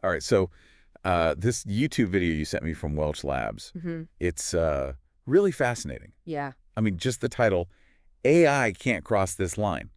All right. So this YouTube video you sent me from Welch Labs, it's really fascinating. Yeah. I mean, just the title, AI can't cross this line.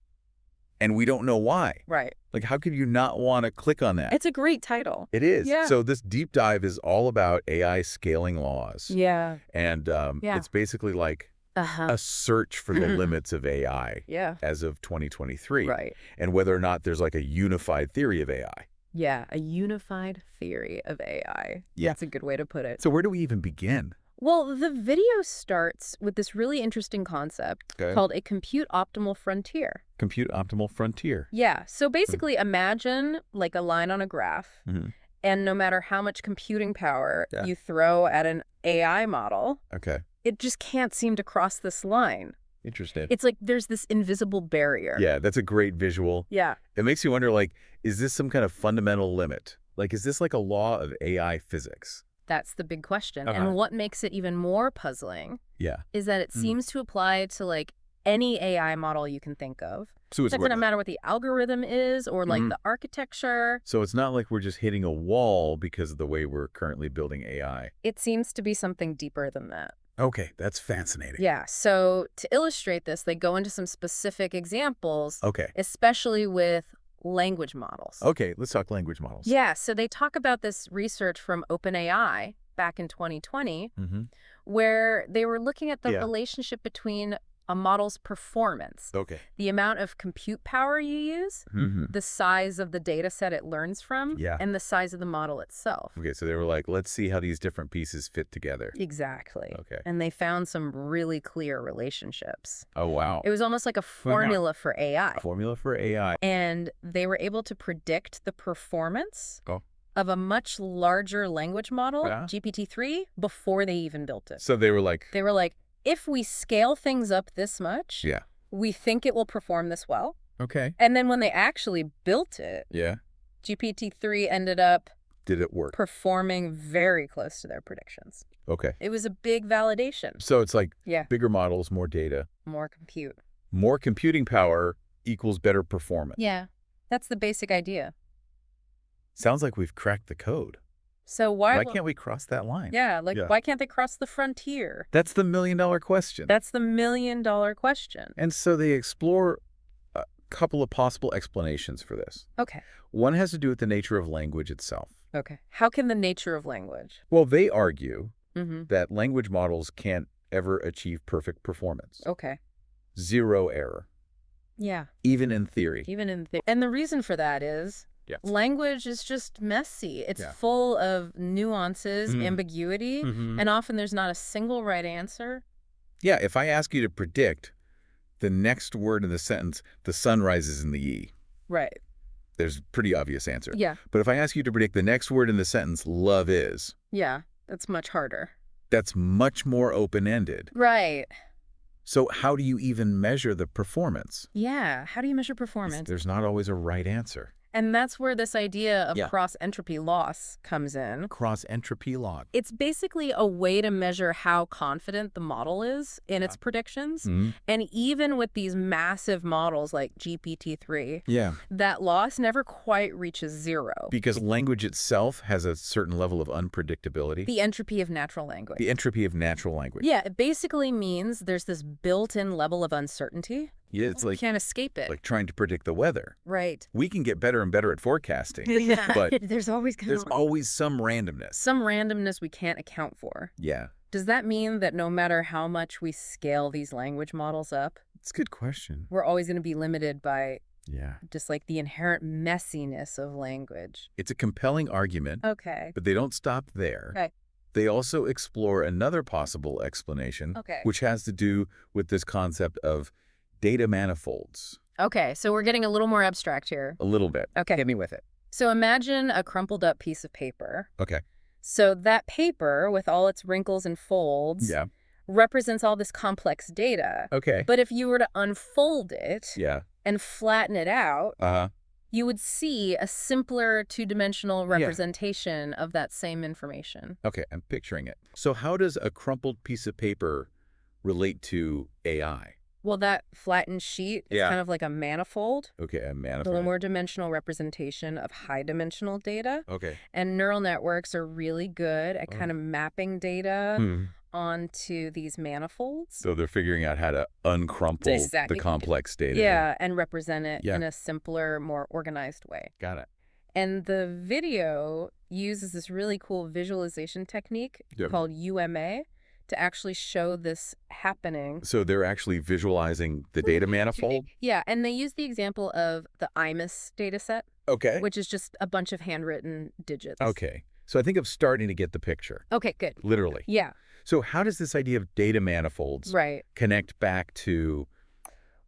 And we don't know why. Right. Like, how could you not want to click on that? It's a great title. It is. Yeah. So this deep dive is all about AI scaling laws. Yeah. And it's basically like a search for the limits of AI as of 2023. Right. And whether or not there's like a unified theory of AI. Yeah, a unified theory of AI. Yeah. That's a good way to put it. So where do we even begin? Well, the video starts with this really interesting concept called a compute optimal frontier. Compute optimal frontier. Yeah. So basically imagine like a line on a graph, and no matter how much computing power you throw at an AI model, it just can't seem to cross this line. Interesting. It's like there's this invisible barrier. Yeah, that's a great visual. Yeah. It makes you wonder, like, is this some kind of fundamental limit? Like, is this like a law of AI physics? That's the big question. And what makes it even more puzzling is that it seems to apply to like any AI model you can think of. So it's no matter what the algorithm is or like the architecture. So it's not like we're just hitting a wall because of the way we're currently building AI. It seems to be something deeper than that. Okay, that's fascinating. Yeah, so to illustrate this, they go into some specific examples, especially with language models. Okay, let's talk language models. Yeah, so they talk about this research from OpenAI back in 2020, where they were looking at the relationship between a model's performance, the amount of compute power you use, the size of the data set it learns from, and the size of the model itself. Okay, so they were like, let's see how these different pieces fit together. Exactly. Okay. And they found some really clear relationships. Oh, wow. It was almost like a formula for AI. Formula for AI. And they were able to predict the performance of a much larger language model, GPT-3, before they even built it. So they were like, if we scale things up this much, we think it will perform this well. Okay. And then when they actually built it, GPT-3 ended up did it work? Performing very close to their predictions. Okay. It was a big validation. So it's like bigger models, more data. More compute. More computing power equals better performance. Yeah. That's the basic idea. Sounds like we've cracked the code. So why can't we cross that line? Yeah, why can't they cross the frontier? That's the million-dollar question. That's the million-dollar question. And so they explore a couple of possible explanations for this. Okay. One has to do with the nature of language itself. Okay. How can the nature of language? Well, they argue that language models can't ever achieve perfect performance. Okay. Zero error. Yeah. Even in theory. And the reason for that is language is just messy. It's full of nuances, ambiguity, and often there's not a single right answer. Yeah, if I ask you to predict the next word in the sentence, the sun rises in the ye. Right. There's a pretty obvious answer. Yeah. But if I ask you to predict the next word in the sentence, love is. Yeah, that's much harder. That's much more open-ended. Right. So how do you even measure the performance? Yeah, how do you measure performance? There's not always a right answer. And that's where this idea of cross-entropy loss comes in. Cross-entropy loss. It's basically a way to measure how confident the model is in its predictions. And even with these massive models like GPT-3, that loss never quite reaches zero. Because language itself has a certain level of unpredictability. The entropy of natural language. The entropy of natural language. Yeah, it basically means there's this built-in level of uncertainty. Yeah, it's like, you can't escape it. Like trying to predict the weather. Right. We can get better and better at forecasting. But there's always some randomness. Some randomness we can't account for. Yeah. Does that mean that no matter how much we scale these language models up? It's a good question. We're always going to be limited by just like the inherent messiness of language. It's a compelling argument. Okay. But they don't stop there. Okay. They also explore another possible explanation, which has to do with this concept of data manifolds. Okay, so we're getting a little more abstract here. A little bit. Okay. Hit me with it. So imagine a crumpled up piece of paper. Okay. So that paper, with all its wrinkles and folds, represents all this complex data. Okay. But if you were to unfold it and flatten it out, you would see a simpler two-dimensional representation of that same information. Okay, I'm picturing it. So how does a crumpled piece of paper relate to AI? Well, that flattened sheet is kind of like a manifold. Okay, a manifold. So a more dimensional representation of high-dimensional data. Okay. And neural networks are really good at kind of mapping data onto these manifolds. So they're figuring out how to uncrumple the complex data. Yeah, and represent it in a simpler, more organized way. Got it. And the video uses this really cool visualization technique called UMA to actually show this happening. So they're actually visualizing the data manifold? Yeah, and they use the example of the IMUS dataset. Okay. Which is just a bunch of handwritten digits. Okay. So I think I'm starting to get the picture. Okay, good. Literally. Yeah. So how does this idea of data manifolds connect back to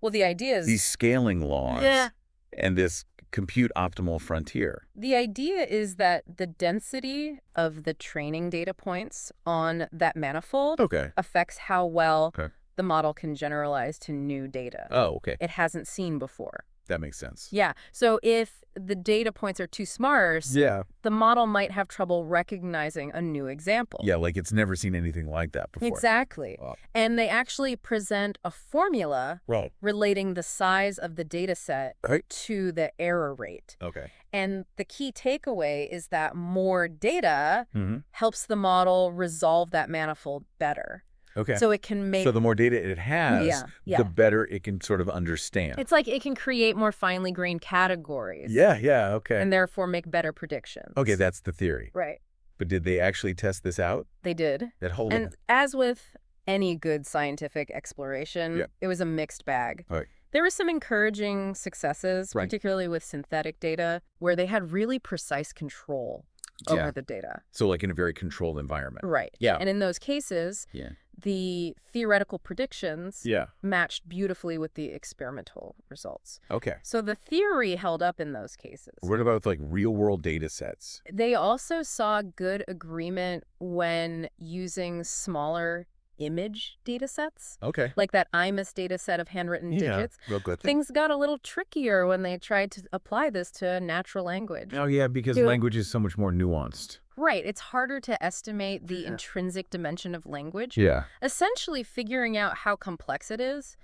the idea is these scaling laws and this compute optimal frontier? The idea is that the density of the training data points on that manifold affects how well the model can generalize to new data. Oh, okay. It hasn't seen before. That makes sense. Yeah. So if the data points are too sparse, the model might have trouble recognizing a new example. Yeah, like it's never seen anything like that before. Exactly. Wow. And they actually present a formula relating the size of the data set to the error rate. Okay. And the key takeaway is that more data helps the model resolve that manifold better. Okay. So it can make... So the more data it has, the better it can sort of understand. It's like it can create more finely grained categories. Yeah, okay. And therefore make better predictions. Okay, that's the theory. Right. But did they actually test this out? They did. And as with any good scientific exploration, it was a mixed bag. Right. There were some encouraging successes, particularly with synthetic data, where they had really precise control over the data. So like in a very controlled environment. Right. Yeah. And in those cases, the theoretical predictions matched beautifully with the experimental results. Okay. So the theory held up in those cases. What about like real-world data sets? They also saw good agreement when using smaller image data sets. Okay. Like that IMUS data set of handwritten digits. Real good thing. Things got a little trickier when they tried to apply this to natural language. Oh, yeah, because language is so much more nuanced. Right. It's harder to estimate the intrinsic dimension of language. Yeah. Essentially, figuring out how complex it is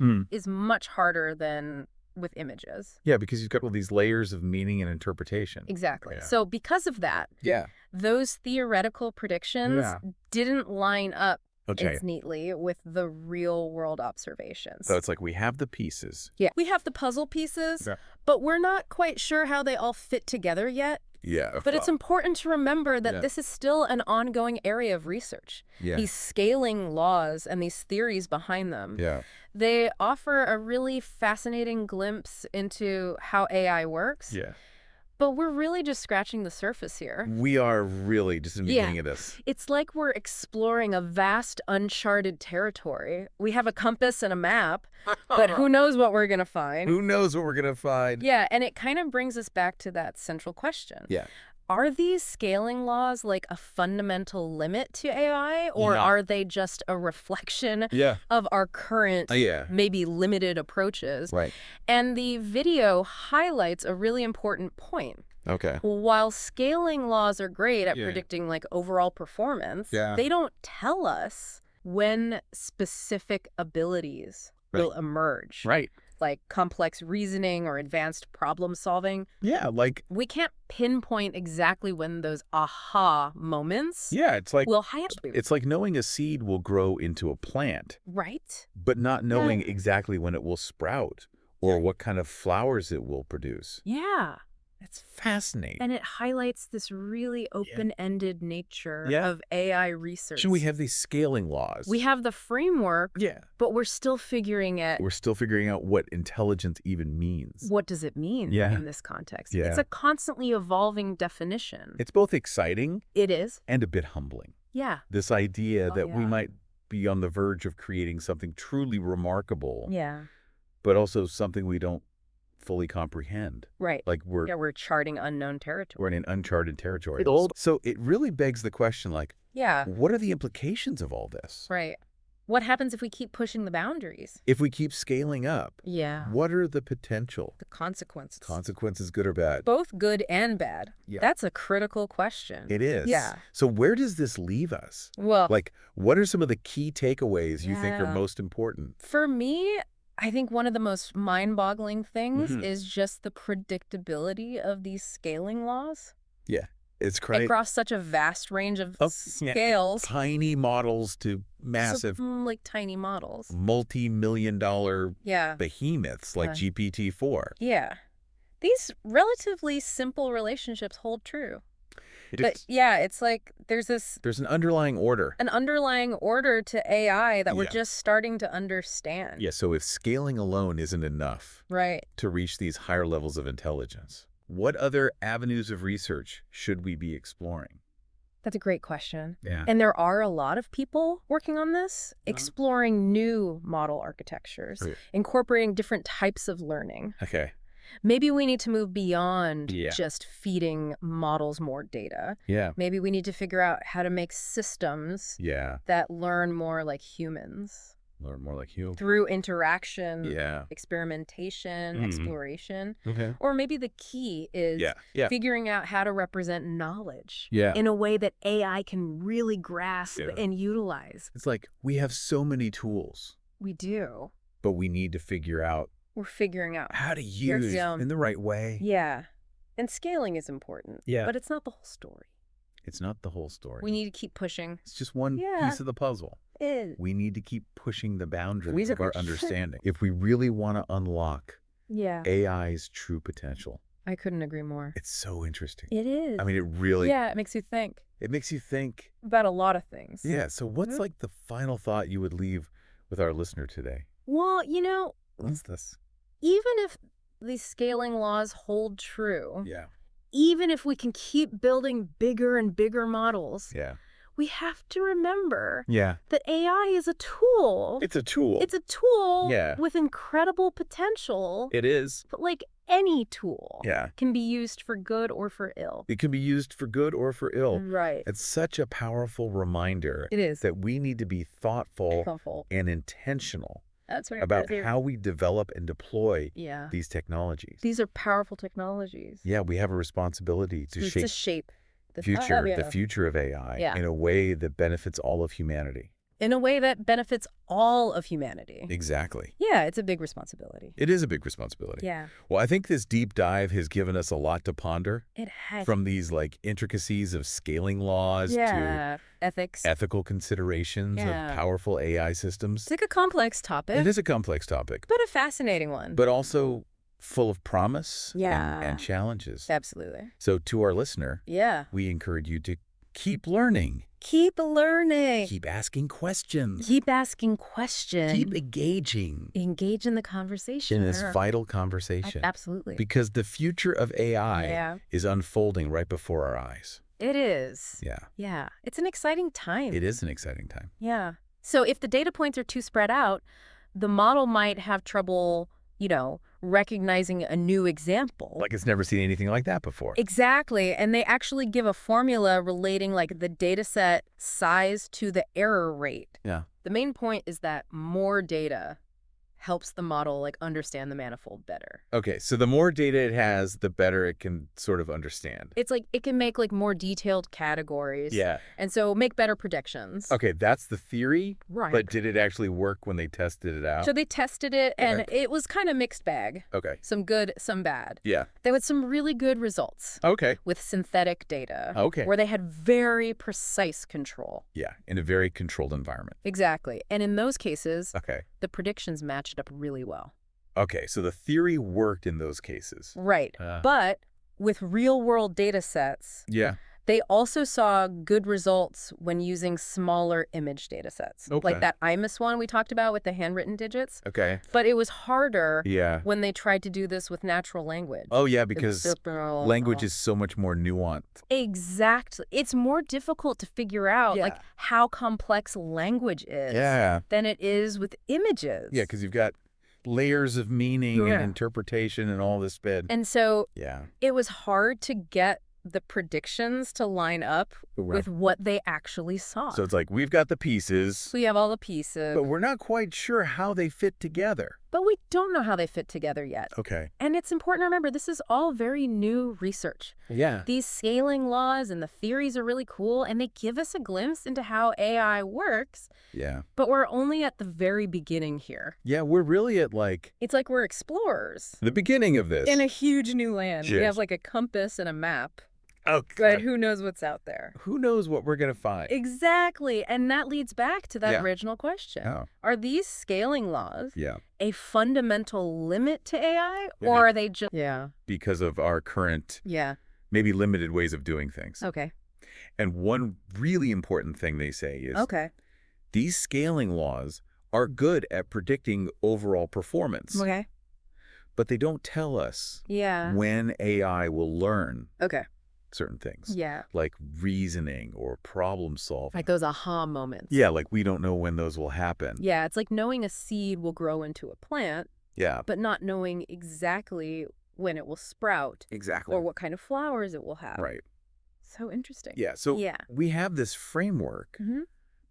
much harder than with images. Yeah, because you've got all these layers of meaning and interpretation. Exactly. Yeah. So because of that, those theoretical predictions didn't line up as neatly with the real world observations. So it's like we have the pieces. Yeah. We have the puzzle pieces, but we're not quite sure how they all fit together yet. Yeah. But it's important to remember that this is still an ongoing area of research. Yeah. These scaling laws and these theories behind them. Yeah. They offer a really fascinating glimpse into how AI works. Yeah. But we're really just scratching the surface here. We are really just in the beginning of this. It's like we're exploring a vast, uncharted territory. We have a compass and a map, but who knows what we're going to find? Who knows what we're going to find? Yeah, and it kind of brings us back to that central question. Yeah. Are these scaling laws like a fundamental limit to AI, or are they just a reflection of our current, maybe limited approaches? Right. And the video highlights a really important point. Okay. While scaling laws are great at predicting like overall performance, they don't tell us when specific abilities will emerge. Right. Like complex reasoning or advanced problem solving. Yeah, like... We can't pinpoint exactly when those aha moments it's like, will happen. It's like knowing a seed will grow into a plant. Right. But not knowing exactly when it will sprout or what kind of flowers it will produce. Yeah. That's fascinating. And it highlights this really open-ended nature of AI research. So we have these scaling laws. We have the framework, but we're still figuring out what intelligence even means. What does it mean in this context? Yeah. It's a constantly evolving definition. It's both exciting. It is. And a bit humbling. Yeah. This idea that we might be on the verge of creating something truly remarkable. Yeah. But also something we don't fully comprehend. Right. Like we're charting unknown territory. We're in an uncharted territory. So it really begs the question, like, what are the implications of all this? Right. What happens if we keep pushing the boundaries? If we keep scaling up? Yeah. What are the potential? The consequences. Consequences, good or bad? Both good and bad. Yeah. That's a critical question. It is. Yeah. So where does this leave us? Well, like, what are some of the key takeaways you think are most important? For me, I think one of the most mind-boggling things is just the predictability of these scaling laws. Yeah. It's crazy. Across such a vast range of scales. Tiny models to massive. Like tiny models. Multi-million-dollar behemoths like GPT-4. Yeah. These relatively simple relationships hold true. But yeah, it's like there's an underlying order. An underlying order to AI that we're just starting to understand. Yeah, so if scaling alone isn't enough to reach these higher levels of intelligence, what other avenues of research should we be exploring? That's a great question. Yeah. And there are a lot of people working on this, exploring new model architectures, incorporating different types of learning. Okay. Maybe we need to move beyond just feeding models more data. Yeah. Maybe we need to figure out how to make systems that learn more like humans. Learn more like you. Through interaction, experimentation, exploration. Okay. Or maybe the key is figuring out how to represent knowledge in a way that AI can really grasp and utilize. It's like we have so many tools. We do. But we need to figure out. We're figuring out how to use in the right way. Yeah. And scaling is important. Yeah. But it's not the whole story. It's not the whole story. We need to keep pushing. It's just one piece of the puzzle. We need to keep pushing the boundaries of our understanding if we really want to unlock AI's true potential. I couldn't agree more. It's so interesting. It is. I mean, it really... Yeah, it makes you think. It makes you think. About a lot of things. Yeah, so what's like the final thought you would leave with our listener today? Well, you know... What's this? Even if these scaling laws hold true, even if we can keep building bigger and bigger models, we have to remember that AI is a tool. It's a tool. It's a tool with incredible potential. It is. But like any tool can be used for good or for ill. It can be used for good or for ill. Right. It's such a powerful reminder it is. that we need to be thoughtful and intentional. That's right. About how we develop and deploy these technologies. These are powerful technologies. Yeah, we have a responsibility to shape the future of AI in a way that benefits all of humanity. In a way that benefits all of humanity. Exactly. Yeah, it's a big responsibility. It is a big responsibility. Yeah. Well, I think this deep dive has given us a lot to ponder. It has. From these like intricacies of scaling laws to ethical considerations of powerful AI systems. It's like a complex topic. It is a complex topic. But a fascinating one. But also full of promise and challenges. Absolutely. So to our listener, we encourage you to keep learning. Keep learning. Keep asking questions. Keep asking questions. Keep engaging. Engage in the conversation. In this vital conversation. Absolutely. Because the future of AI is unfolding right before our eyes. It is. Yeah. Yeah. It's an exciting time. It is an exciting time. Yeah. So if the data points are too spread out, the model might have trouble, recognizing a new example. Like it's never seen anything like that before. Exactly. And they actually give a formula relating like the data set size to the error rate. Yeah. The main point is that more data helps the model like understand the manifold better. Okay, so the more data it has, the better it can sort of understand. It's like it can make like more detailed categories. Yeah. And so make better predictions. Okay, that's the theory. Right. But did it actually work when they tested it out? So they tested it and it was kind of mixed bag. Okay. Some good, some bad. Yeah. There was some really good results. Okay. With synthetic data. Okay. Where they had very precise control. Yeah, in a very controlled environment. Exactly. And in those cases, the predictions matched up really well. Okay, so the theory worked in those cases. Right. But with real-world data sets, they also saw good results when using smaller image data sets. Okay. Like that IMUS one we talked about with the handwritten digits. Okay. But it was harder when they tried to do this with natural language. Oh, yeah, because language is so much more nuanced. Exactly. It's more difficult to figure out like how complex language is than it is with images. Yeah, because you've got layers of meaning and interpretation and all this bit. And so it was hard to get the predictions to line up with what they actually saw. So it's like, we've got the pieces. We have all the pieces. But we're not quite sure how they fit together. but we don't know how they fit together yet. Okay. And it's important to remember this is all very new research. Yeah. These scaling laws and the theories are really cool, and they give us a glimpse into how AI works. Yeah. But we're only at the very beginning here. Yeah, we're really at It's like we're explorers. the beginning of this. In a huge new land. Yes. We have like a compass and a map. Oh, but who knows what's out there? Who knows what we're going to find? Exactly. And that leads back to that Yeah. original question. Oh. Are these scaling laws Yeah. a fundamental limit to AI, Yeah. or are they just... Because of our current, Yeah. maybe limited ways of doing things. Okay. And one really important thing they say is these scaling laws are good at predicting overall performance. Okay. But they don't tell us when AI will learn certain things. Yeah. Like reasoning or problem solving. Like those aha moments. Yeah, like we don't know when those will happen. Yeah, it's like knowing a seed will grow into a plant. Yeah. But not knowing exactly when it will sprout. Exactly. Or what kind of flowers it will have. Right. So interesting. Yeah, so we have this framework,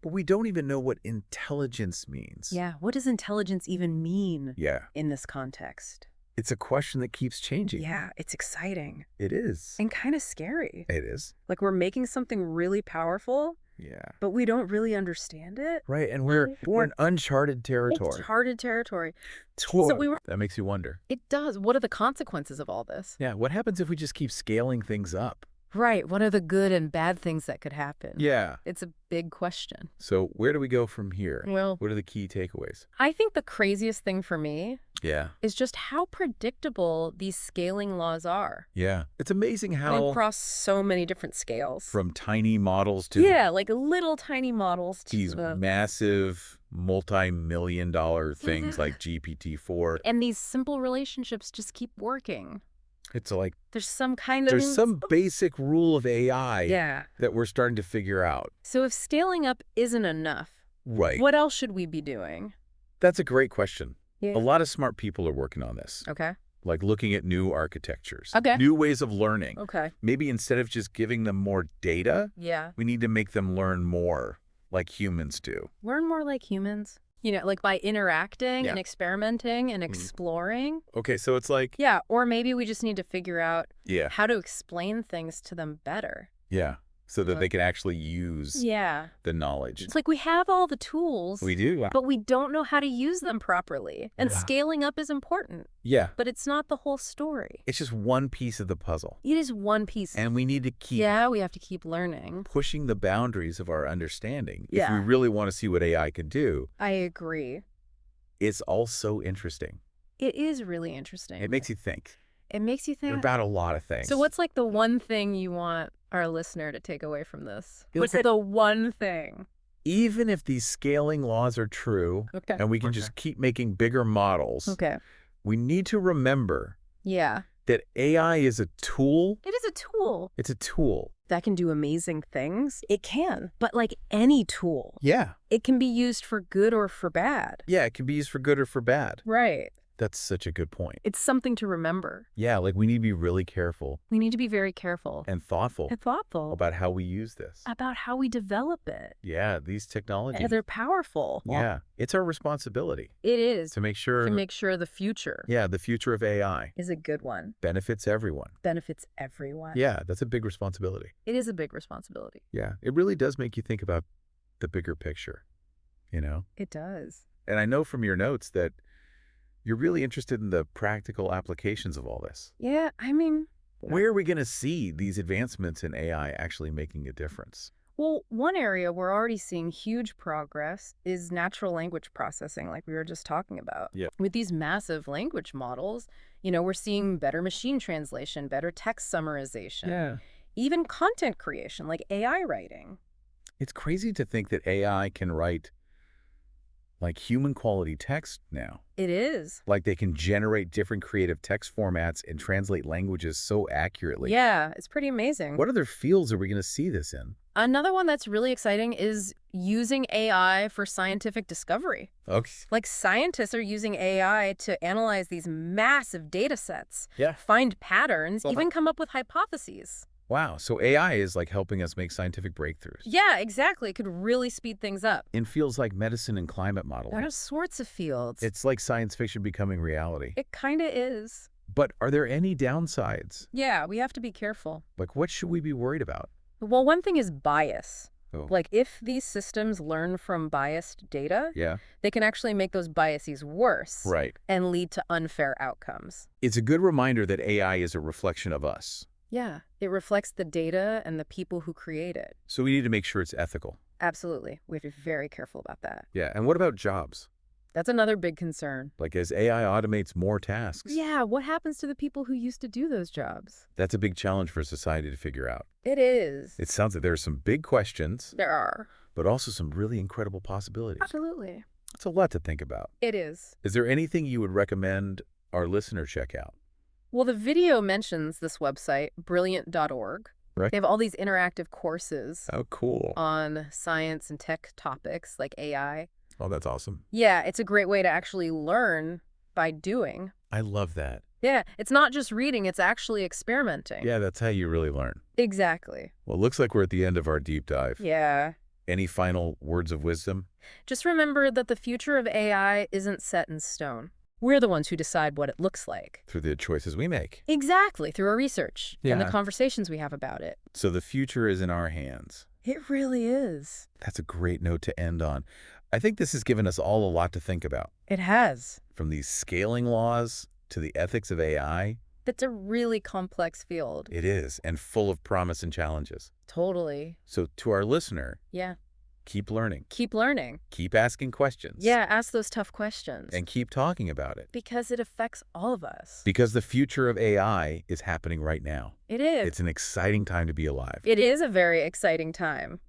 but we don't even know what intelligence means. Yeah, what does intelligence even mean in this context? It's a question that keeps changing. Yeah, it's exciting. It is. And kind of scary. It is. Like we're making something really powerful. Yeah. But we don't really understand it. Right, and we're in uncharted territory. Uncharted territory. So that makes you wonder. It does. What are the consequences of all this? Yeah, what happens if we just keep scaling things up? Right. What are the good and bad things that could happen? Yeah. It's a big question. So where do we go from here? Well, what are the key takeaways? I think the craziest thing for me is just how predictable these scaling laws are. Yeah. It's amazing how... across so many different scales. From tiny models to... Yeah, like little tiny models to... These massive multi-million-dollar things like GPT-4. And these simple relationships just keep working. It's like... There's some kind of... There's some basic rule of AI that we're starting to figure out. So if scaling up isn't enough, what else should we be doing? That's a great question. Yeah. A lot of smart people are working on this. Okay. Like looking at new architectures. Okay. New ways of learning. Okay. Maybe instead of just giving them more data, we need to make them learn more like humans do. Learn more like humans? You know, like by interacting and experimenting and exploring. Okay, so it's like... Yeah, or maybe we just need to figure out how to explain things to them better. Yeah, so that they can actually use the knowledge. It's like we have all the tools. We do. But we don't know how to use them properly. And scaling up is important. Yeah. But it's not the whole story. It's just one piece of the puzzle. It is one piece. And we need to keep... Yeah, we have to keep learning. Pushing the boundaries of our understanding. If we really want to see what AI can do. I agree. It's all so interesting. It is really interesting. It makes you think. It makes you think. About a lot of things. So what's like the one thing you want our listener to take away from this? What's the one thing? Even if these scaling laws are true, and we can just keep making bigger models, we need to remember that AI is a tool. It is a tool. It's a tool. That can do amazing things. It can. But like any tool. Yeah. It can be used for good or for bad. Yeah, it can be used for good or for bad. Right. That's such a good point. It's something to remember. Yeah, like we need to be really careful. We need to be very careful. And thoughtful. About how we use this. About how we develop it. Yeah, these technologies. And they're powerful. Yeah, it's our responsibility. It is. To make sure. The future. Yeah, the future of AI. Is a good one. Benefits everyone. Benefits everyone. Yeah, that's a big responsibility. It is a big responsibility. Yeah, it really does make you think about the bigger picture, you know? It does. And I know from your notes that you're really interested in the practical applications of all this. Yeah, I mean... Where are we going to see these advancements in AI actually making a difference? Well, one area we're already seeing huge progress is natural language processing, like we were just talking about. Yeah. With these massive language models, you know, we're seeing better machine translation, better text summarization. Yeah. Even content creation, like AI writing. It's crazy to think that AI can write like human quality text now. It is. Like they can generate different creative text formats and translate languages so accurately. Yeah, it's pretty amazing. What other fields are we going to see this in? Another one that's really exciting is using AI for scientific discovery. Okay. Like scientists are using AI to analyze these massive data sets, Yeah. find patterns, even come up with hypotheses. Wow, so AI is like helping us make scientific breakthroughs. Yeah, exactly. It could really speed things up. In fields like medicine and climate modeling. All sorts of fields. It's like science fiction becoming reality. It kind of is. But are there any downsides? Yeah, we have to be careful. Like, what should we be worried about? Well, one thing is bias. Oh. Like, if these systems learn from biased data, yeah, they can actually make those biases worse. Right. And lead to unfair outcomes. It's a good reminder that AI is a reflection of us. Yeah, it reflects the data and the people who create it. So we need to make sure it's ethical. Absolutely. We have to be very careful about that. Yeah, and what about jobs? That's another big concern. Like as AI automates more tasks. Yeah, what happens to the people who used to do those jobs? That's a big challenge for society to figure out. It is. It sounds like there are some big questions. There are. But also some really incredible possibilities. Absolutely. It's a lot to think about. It is. Is there anything you would recommend our listener check out? Well, the video mentions this website, brilliant.org. Right. They have all these interactive courses. Oh, cool. On science and tech topics like AI. Oh, that's awesome. Yeah, it's a great way to actually learn by doing. I love that. Yeah, it's not just reading, it's actually experimenting. Yeah, that's how you really learn. Exactly. Well, it looks like we're at the end of our deep dive. Yeah. Any final words of wisdom? Just remember that the future of AI isn't set in stone. We're the ones who decide what it looks like. Through the choices we make. Exactly, through our research and the Yeah. conversations we have about it. So the future is in our hands. It really is. That's a great note to end on. I think this has given us all a lot to think about. It has. From these scaling laws to the ethics of AI. That's a really complex field. It is, and full of promise and challenges. Totally. So to our listener, Yeah. keep learning. Keep learning. Keep asking questions. Yeah, ask those tough questions. And keep talking about it. Because it affects all of us. Because the future of AI is happening right now. It is. It's an exciting time to be alive. It is a very exciting time.